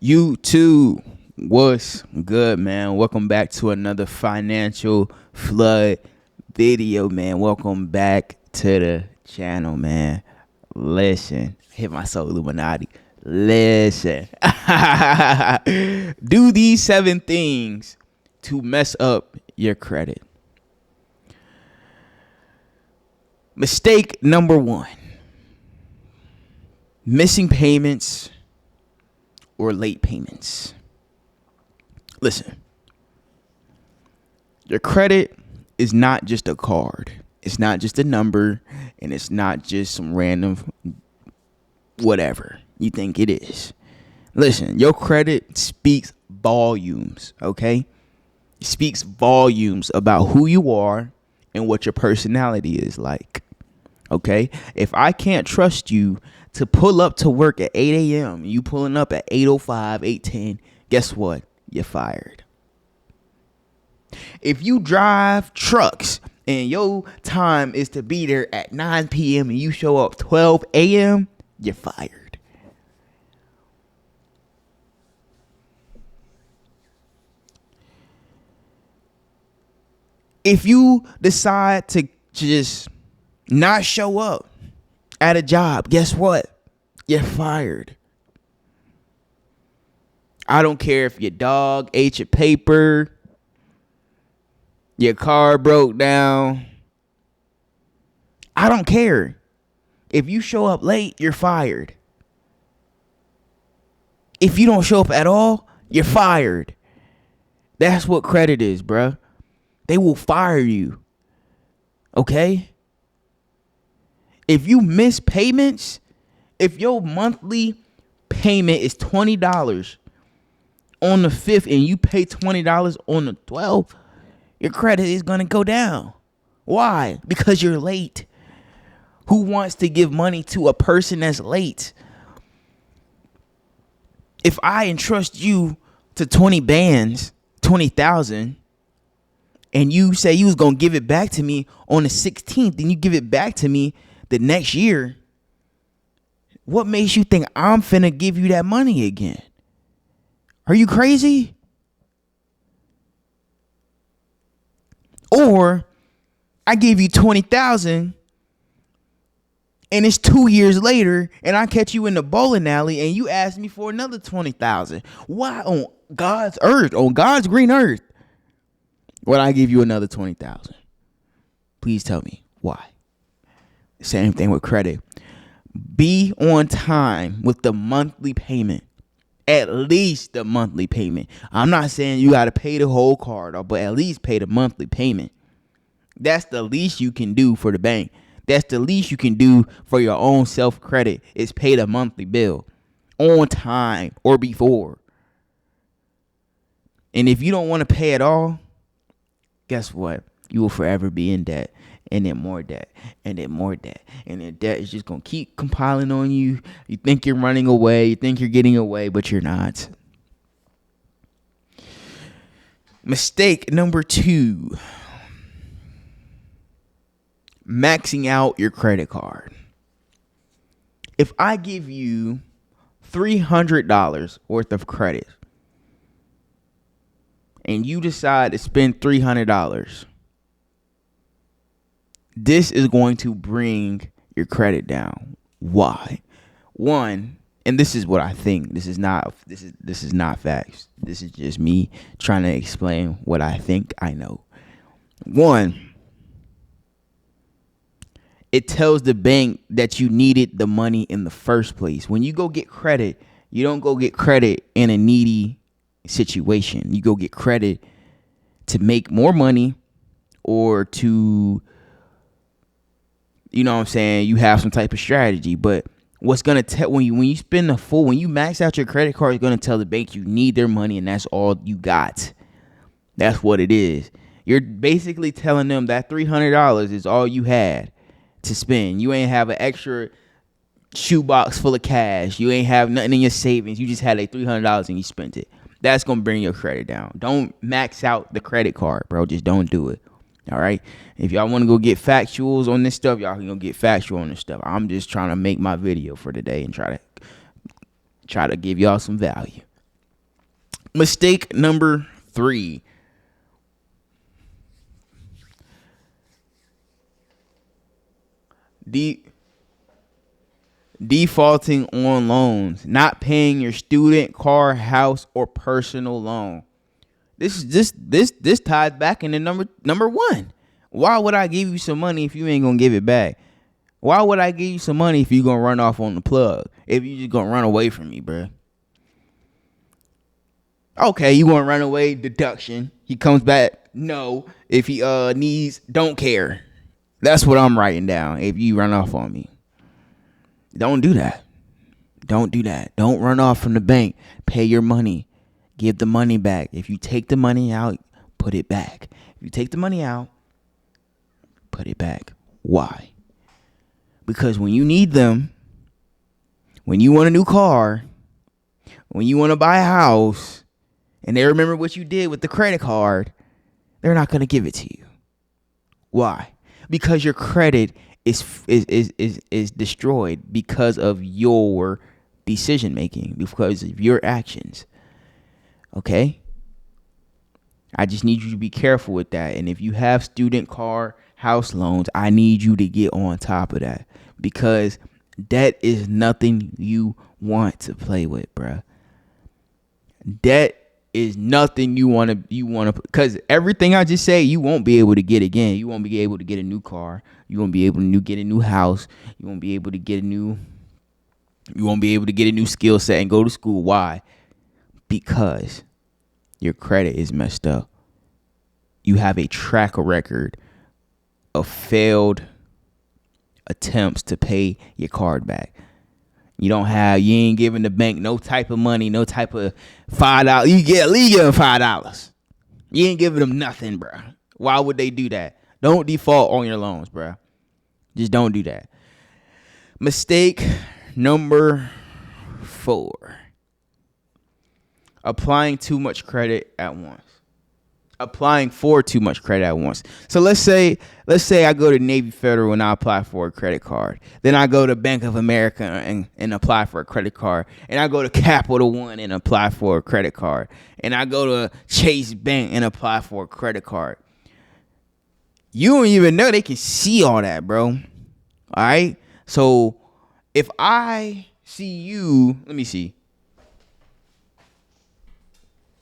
YouTube, what's good, man? Welcome back to another financial flood video, man. Welcome back to the channel, man. Listen, hit my soul Illuminati. Listen, do these 7 things to mess up your credit. Mistake number 1: missing payments or late payments. Listen, your credit is not just a card. It's not just a number, and it's not just some random whatever you think it is. Listen, your credit speaks volumes, okay? It speaks volumes about who you are and what your personality is like, okay? If I can't trust you to pull up to work at 8 a.m., you pulling up at 8:05, 8:10, guess what? You're fired. If you drive trucks and your time is to be there at 9 p.m. and you show up 12 a.m., you're fired. If you decide to just not show up at a job, guess what? You're fired. I don't care if your dog ate your paper, your car broke down. I don't care. If you show up late, you're fired. If you don't show up at all, you're fired. That's what credit is, bruh. They will fire you. Okay? If you miss payments, if your monthly payment is $20 on the 5th and you pay $20 on the 12th, your credit is going to go down. Why? Because you're late. Who wants to give money to a person that's late? If I entrust you to 20 bands, 20,000, and you say you was going to give it back to me on the 16th, and you give it back to me the next year, what makes you think I'm finna give you that money again? Are you crazy? Or I gave you 20,000 and it's 2 years later and I catch you in the bowling alley and you ask me for another 20,000. Why on God's earth, on God's green earth, would I give you another 20,000? Please tell me why. Same thing with credit. Be on time with the monthly payment. At least the monthly payment. I'm not saying you got to pay the whole card, but at least pay the monthly payment. That's the least you can do for the bank. That's the least you can do for your own self-credit is pay the monthly bill on time or before. And if you don't want to pay at all, guess what? You will forever be in debt, and then more debt, and then more debt. And then debt is just going to keep compiling on you. You think you're running away. You think you're getting away, but you're not. Mistake number 2. Maxing out your credit card. If I give you $300 worth of credit, and you decide to spend $300, this is going to bring your credit down. Why? One, and this is what I think. This is not facts. This is just me trying to explain what I think I know. One, it tells the bank that you needed the money in the first place. When you go get credit, you don't go get credit in a needy situation. You go get credit to make more money or to, you know what I'm saying, you have some type of strategy. But what's going to tell when you spend the full, when you max out your credit card, it's going to tell the bank you need their money and that's all you got. That's what it is. You're basically telling them that $300 is all you had to spend. You ain't have an extra shoebox full of cash. You ain't have nothing in your savings. You just had like $300 and you spent it. That's going to bring your credit down. Don't max out the credit card, bro. Just don't do it. All right. If y'all want to go get factuals on this stuff, y'all can go get factual on this stuff. I'm just trying to make my video for today and try to give y'all some value. Mistake number 3. Defaulting on loans, not paying your student, car, house, or personal loan. This ties back into number 1. Why would I give you some money if you ain't gonna give it back? Why would I give you some money if you gonna run off on the plug? If you just gonna run away from me, bro? Okay, you gonna run away? Deduction. He comes back. No. If he needs, don't care. That's what I'm writing down. If you run off on me, don't do that. Don't do that. Don't run off from the bank. Pay your money. Give the money back. If you take the money out, put it back. If you take the money out, put it back. Why? Because when you need them, when you want a new car, when you want to buy a house, and they remember what you did with the credit card, they're not going to give it to you. Why? Because your credit is destroyed because of your decision making, because of your actions. Okay? I just need you to be careful with that. And if you have student, car, house loans, I need you to get on top of that, because debt is nothing you want to play with, bruh. Debt is nothing you want to, because everything I just say, you won't be able to get again. You won't be able to get a new car. You won't be able to get a new house. You won't be able to get a new skill set and go to school. Why? Because your credit is messed up. You have a track record of failed attempts to pay your card back. You ain't giving the bank no type of money, no type of $5. You give them $5. You ain't giving them nothing, bro. Why would they do that? Don't default on your loans, bro. Just don't do that. Mistake number 4. Applying too much credit at once. Applying for too much credit at once. So let's say I go to Navy Federal and I apply for a credit card. Then I go to Bank of America and apply for a credit card. And I go to Capital One and apply for a credit card. And I go to Chase Bank and apply for a credit card. You don't even know they can see all that, bro. All right? So if I see you, let me see.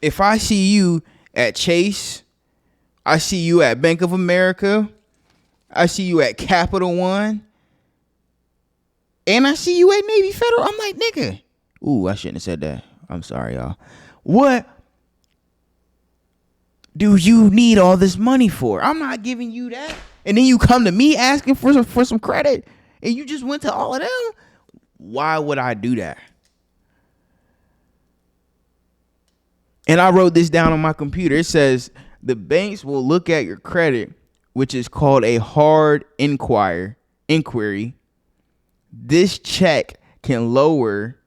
If I see you at Chase, I see you at Bank of America, I see you at Capital One, and I see you at Navy Federal, I'm like, nigga. Ooh, I shouldn't have said that. I'm sorry, y'all. What do you need all this money for? I'm not giving you that. And then you come to me asking for some credit, and you just went to all of them? Why would I do that? And I wrote this down on my computer. It says the banks will look at your credit, which is called a hard inquiry. This check can lower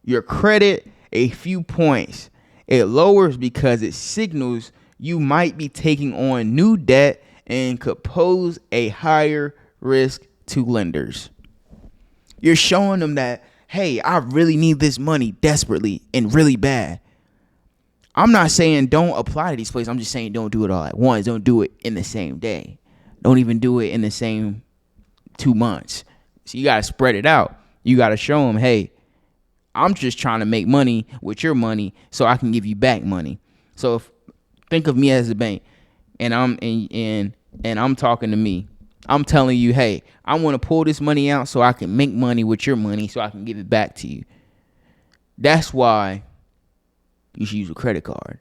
your credit a few points. It lowers because it signals you might be taking on new debt and could pose a higher risk to lenders. You're showing them that, hey, I really need this money desperately and really bad. I'm not saying don't apply to these places. I'm just saying don't do it all at once. Don't do it in the same day. Don't even do it in the same 2 months. So you got to spread it out. You got to show them, hey, I'm just trying to make money with your money so I can give you back money. So think of me as a bank, and I'm talking to me. I'm telling you, hey, I want to pull this money out so I can make money with your money so I can give it back to you. That's why you should use a credit card.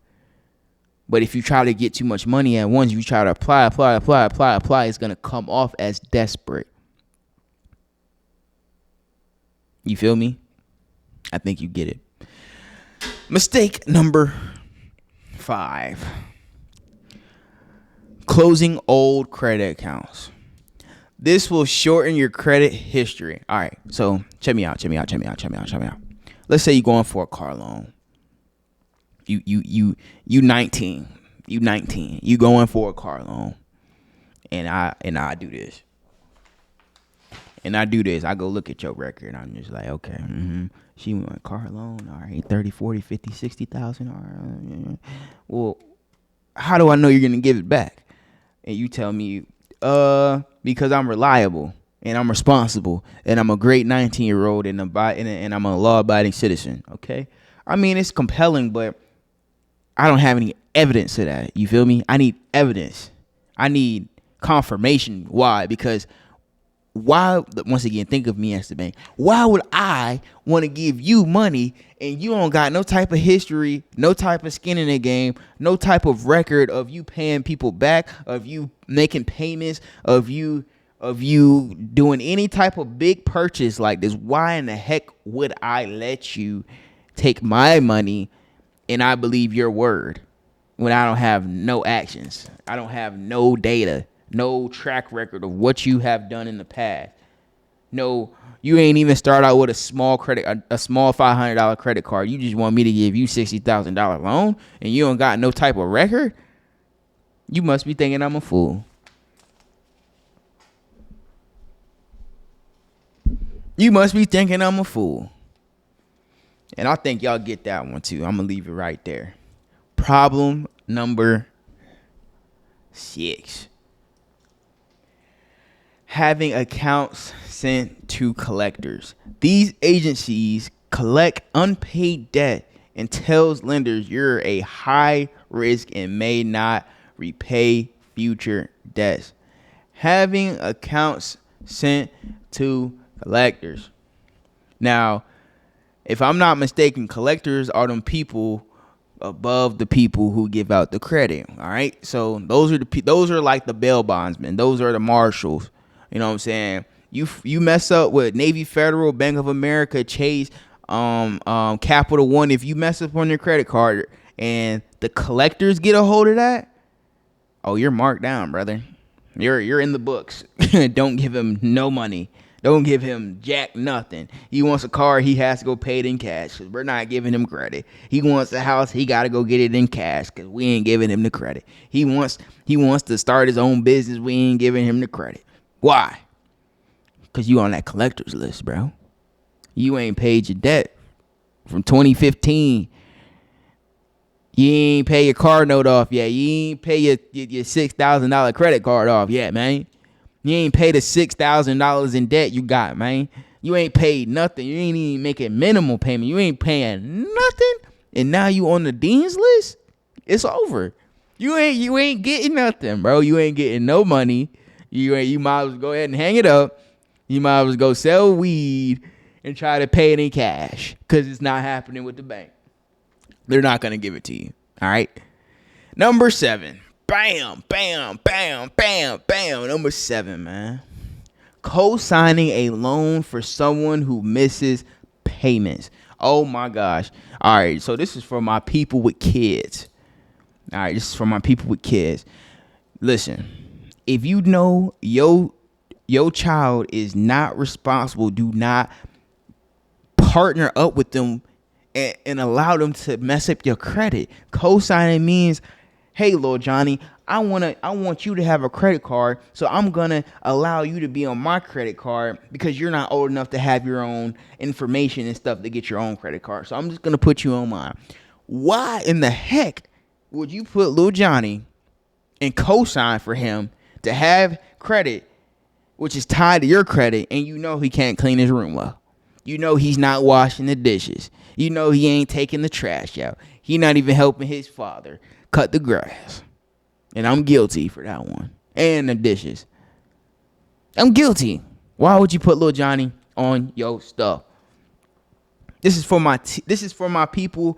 But if you try to get too much money at once, you try to apply, it's going to come off as desperate. You feel me? I think you get it. Mistake number 5. Closing old credit accounts. This will shorten your credit history. All right, so check me out. Let's say you're going for a car loan. You 19. You going for a car loan. And I do this. And I do this. I go look at your record. And I'm just like, okay, she went car loan. All right, 30, 40, 50, 60,000. All right. Well, how do I know you're going to give it back? And you tell me, because I'm reliable and I'm responsible and I'm a great 19-year-old and I'm a law-abiding citizen. Okay. I mean, it's compelling, but I don't have any evidence of that. You feel me? I need evidence. I need confirmation. Why? Because once again, think of me as the bank. Why would I want to give you money and you don't got no type of history, no type of skin in the game, no type of record of you paying people back, of you making payments, of you doing any type of big purchase like this? Why in the heck would I let you take my money and I believe your word when I don't have no actions? I don't have no data, no track record of what you have done in the past. No, you ain't even start out with a small $500 credit card. You just want me to give you $60,000 loan and you don't got no type of record? You must be thinking I'm a fool. You must be thinking I'm a fool. And I think y'all get that one too. I'm going to leave it right there. Problem number 6. Having accounts sent to collectors. These agencies collect unpaid debt and tells lenders you're a high risk and may not repay future debts. Having accounts sent to collectors. Now, if I'm not mistaken, collectors are them people above the people who give out the credit. All right, so those are like the bail bondsmen. Those are the marshals. You know what I'm saying? You mess up with Navy Federal, Bank of America, Chase, Capital One. If you mess up on your credit card and the collectors get a hold of that, oh, you're marked down, brother. You're in the books. Don't give him no money. Don't give him jack nothing. He wants a car, he has to go pay it in cash because we're not giving him credit. He wants a house, he got to go get it in cash because we ain't giving him the credit. He wants to start his own business, we ain't giving him the credit. Why? Because you on that collector's list, bro. You ain't paid your debt from 2015. You ain't pay your car note off yet. You ain't pay your $6,000 credit card off yet, man. You ain't paid the $6,000 in debt you got, man. You ain't paid nothing. You ain't even making minimal payment. You ain't paying nothing. And now you on the dean's list? It's over. You ain't getting nothing, bro. You ain't getting no money. You might as well go ahead and hang it up. You might as well go sell weed and try to pay it in cash because it's not happening with the bank. They're not going to give it to you. All right. Number 7. Bam, bam, bam, bam, bam. Number 7, man. Co-signing a loan for someone who misses payments. Oh, my gosh. All right. So this is for my people with kids. All right. This is for my people with kids. Listen, if you know your child is not responsible, do not partner up with them and allow them to mess up your credit. Co-signing means, hey, Lil Johnny, I want you to have a credit card, so I'm gonna allow you to be on my credit card because you're not old enough to have your own information and stuff to get your own credit card. So I'm just gonna put you on mine. Why in the heck would you put Lil Johnny and co-sign for him to have credit, which is tied to your credit, and you know he can't clean his room well? You know he's not washing the dishes. You know he ain't taking the trash out. He not even helping his father cut the grass. And I'm guilty for that one. And the dishes. I'm guilty. Why would you put Lil Johnny on your stuff? This is for my people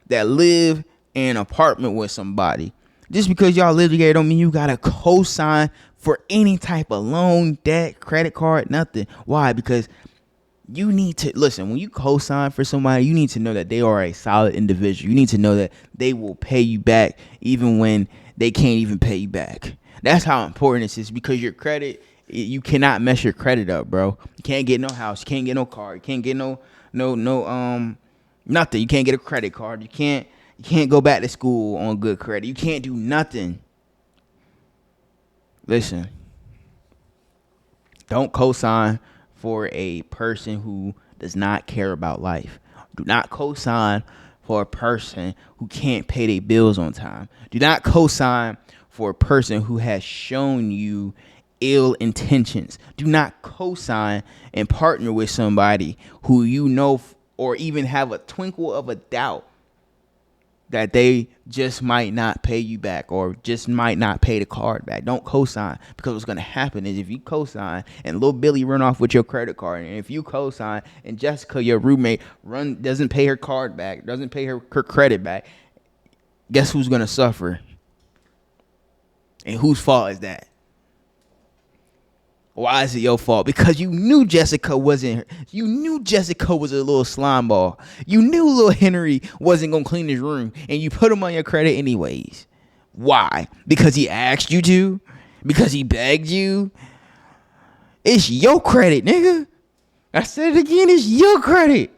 that live in an apartment with somebody. Just because y'all live together don't mean you gotta co-sign for any type of loan, debt, credit card, nothing. Why? Because you need to listen. When you co-sign for somebody, you need to know that they are a solid individual. You need to know that they will pay you back even when they can't even pay you back. That's how important this is, because your credit, you cannot mess your credit up, bro. You can't get no house, you can't get no car, you can't get no nothing. You can't get a credit card. You can't go back to school on good credit. You can't do nothing. Listen, don't co-sign for a person who does not care about life. Do not co-sign for a person who can't pay their bills on time. Do not co-sign for a person who has shown you ill intentions. Do not co-sign and partner with somebody who you know or even have a twinkle of a doubt that they just might not pay you back or just might not pay the card back. Don't co-sign, because what's going to happen is if you co-sign and little Billy run off with your credit card, and if you co-sign and Jessica, your roommate, doesn't pay her card back, doesn't pay her credit back, guess who's going to suffer? And whose fault is that? Why is it your fault? Because you knew Jessica was a little slime ball. You knew little Henry wasn't going to clean his room, and you put him on your credit anyways. Why? Because he asked you to? Because he begged you? It's your credit, nigga. I said it again, it's your credit.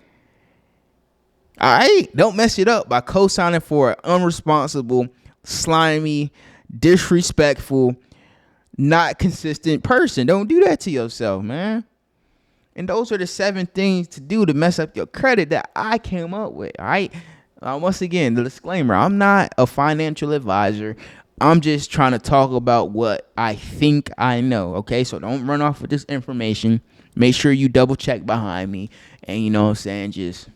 All right? Don't mess it up by co-signing for an unresponsible, slimy, disrespectful, not consistent person. Don't do that to yourself, man. And those are the 7 things to do to mess up your credit that I came up with. All right. Once again, the disclaimer: I'm not a financial advisor. I'm just trying to talk about what I think I know. Okay. So don't run off with this information. Make sure you double check behind me. And you know what I'm saying? Just,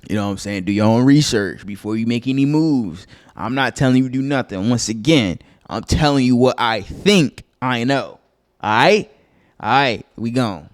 you know what I'm saying? Do your own research before you make any moves. I'm not telling you to do nothing. Once again, I'm telling you what I think I know. All right? All right, we gone.